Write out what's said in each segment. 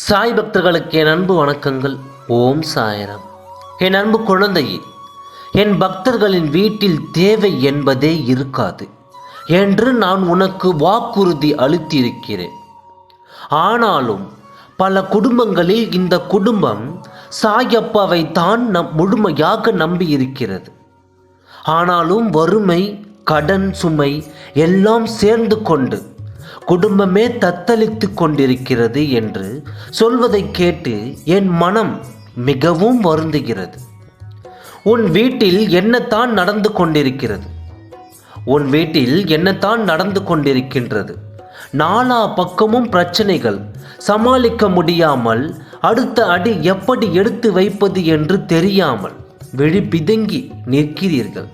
சாய் பக்தர்களுக்கு என் அன்பு வணக்கங்கள். ஓம் சாய்ராம். என் அன்பு குழந்தையே, என் பக்தர்களின் வீட்டில் தேவை என்பதே இருக்காது என்று நான் உனக்கு வாக்குறுதி அளித்திருக்கிறேன். ஆனாலும் பல குடும்பங்களில் இந்த குடும்பம் சாயப்பாவை தான் முழுமையாக நம்பியிருக்கிறது. ஆனாலும் வறுமை, கடன் சுமை எல்லாம் சேர்ந்து கொண்டு குடும்பமே தத்தளித்து கொண்டிருக்கிறது என்று சொல்வதை கேட்டு என் மனம் மிகவும் வருந்துகிறது. உன் வீட்டில் என்னத்தான் நடந்து கொண்டிருக்கிறது? உன் வீட்டில் என்னத்தான் நடந்து கொண்டிருக்கின்றது? நாலா பக்கமும் பிரச்சனைகள், சமாளிக்க முடியாமல் அடுத்த அடி எப்படி எடுத்து வைப்பது என்று தெரியாமல் விழி பிதுங்கி நிற்கிறீர்கள்.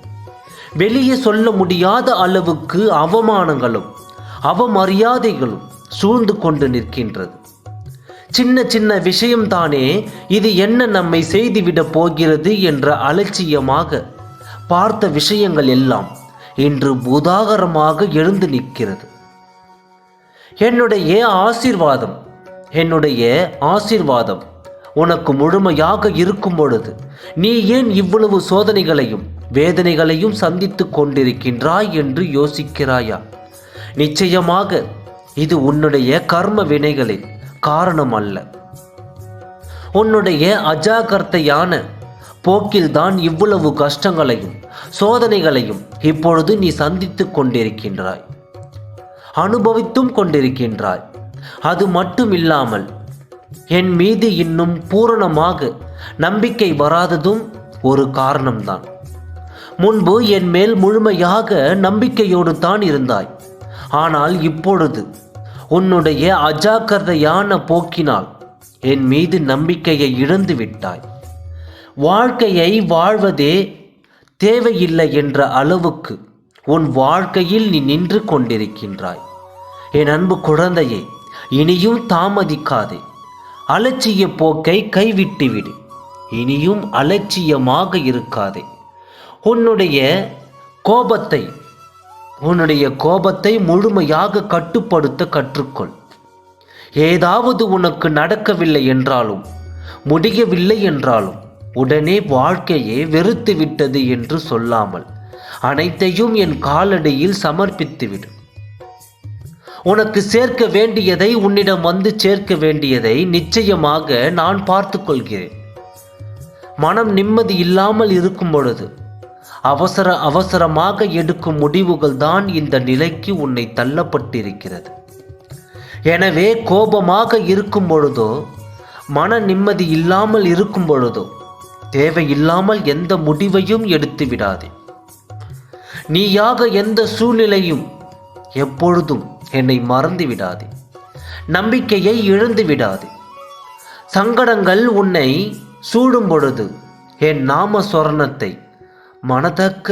வெளியே சொல்ல முடியாத அளவுக்கு அவமானங்களும் அவமரியாதைகளும் சூழ்ந்து கொண்டு நிற்கின்றது. சின்ன சின்ன விஷயம்தானே, இது என்ன நம்மை செய்துவிடப் போகிறது என்ற அலட்சியமாக பார்த்த விஷயங்கள் எல்லாம் இன்று பூதாகரமாக எழுந்து நிற்கிறது. என்னுடைய ஆசீர்வாதம் உனக்கு முழுமையாக இருக்கும் பொழுது நீ ஏன் இவ்வளவு சோதனைகளையும் வேதனைகளையும் சந்தித்து கொண்டிருக்கின்றாய் என்று யோசிக்கிறாயா? நிச்சயமாக இது உன்னுடைய கர்ம வினைகளின் காரணம் அல்ல. உன்னுடைய அஜாக்கிரதையான போக்கில்தான் இவ்வளவு கஷ்டங்களையும் சோதனைகளையும் இப்பொழுது நீ சந்தித்து கொண்டிருக்கின்றாய், அனுபவித்தும் கொண்டிருக்கின்றாய். அது மட்டும் இல்லாமல் என் மீது இன்னும் பூரணமாக நம்பிக்கை வராததும் ஒரு காரணம்தான். முன்பு என் மேல் முழுமையாக நம்பிக்கையோடு தான் இருந்தாய். ஆனால் இப்பொழுது உன்னுடைய அஜாக்கிரதையான போக்கினால் என் மீது நம்பிக்கையை இழந்து விட்டாய். வாழ்க்கையை வாழ்வதே தேவையில்லை என்ற அளவுக்கு உன் வாழ்க்கையில் நீ நின்று கொண்டிருக்கின்றாய். என் அன்பு குழந்தையே, இனியும் தாமதிக்காதே. அலட்சிய போக்கை கைவிட்டுவிடு. இனியும் அலட்சியமாக இருக்காதே. உன்னுடைய கோபத்தை முழுமையாக கட்டுப்படுத்த கற்றுக்கொள். ஏதாவது உனக்கு நடக்கவில்லை என்றாலும் முடியவில்லை என்றாலும் உடனே வாழ்க்கையே வெறுத்து விட்டது என்று சொல்லாமல் அனைத்தையும் என் காலடியில் சமர்ப்பித்துவிடு. உனக்கு சேர்க்க வேண்டியதை, உன்னிடம் வந்து சேர்க்க வேண்டியதை நிச்சயமாக நான் பார்த்து கொள்கிறேன். மனம் நிம்மதி இல்லாமல் இருக்கும் பொழுது அவசரமாக எடுக்கும் முடிவுகள் தான் இந்த நிலைக்கு உன்னை தள்ளப்பட்டிருக்கிறது. எனவே கோபமாக இருக்கும் பொழுதோ, மன நிம்மதி இல்லாமல் இருக்கும் பொழுதோ தேவையில்லாமல் எந்த முடிவையும் எடுத்து விடாதே. நீயாக எந்த சூழ்நிலையும் எப்பொழுதும் என்னை மறந்து விடாதே. நம்பிக்கையை இழந்து விடாதே. சங்கடங்கள் உன்னை சூடும் பொழுது என் நாம சொரணத்தை மனதக்க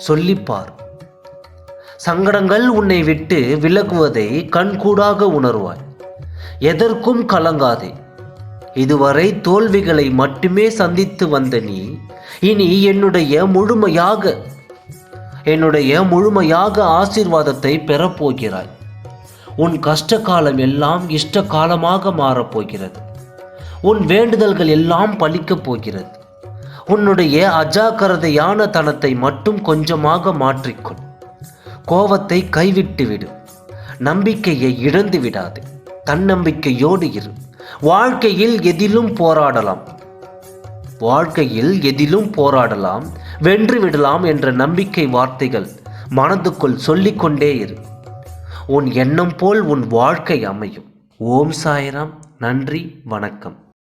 சொல்லிப்பார். சங்கடங்கள் உன்னை விட்டு விலகுவதை கண்கூடாக உணர்வாய். எதற்கும் கலங்காதே. இதுவரை தோல்விகளை மட்டுமே சந்தித்து வந்த நீ இனி என்னுடைய முழுமையாக ஆசீர்வாதத்தை பெறப்போகிறாய். உன் கஷ்ட காலம் எல்லாம் இஷ்ட காலமாக மாறப்போகிறது. உன் வேண்டுதல்கள் எல்லாம் பலிக்கப் போகிறது. உன்னுடைய அஜாக்கிரதையான தனத்தை மட்டும் கொஞ்சமாக மாற்றிக்கொள். கோபத்தை கைவிட்டுவிடு. நம்பிக்கையை இழந்து விடாது. தன்னம்பிக்கையோடு இரு. வாழ்க்கையில் எதிலும் போராடலாம், வென்றுவிடலாம் என்ற நம்பிக்கை வார்த்தைகள் மனதுக்குள் சொல்லிக்கொண்டே இரு. உன் எண்ணம் போல் உன் வாழ்க்கை அமையும். ஓம் சாய்ராம். நன்றி, வணக்கம்.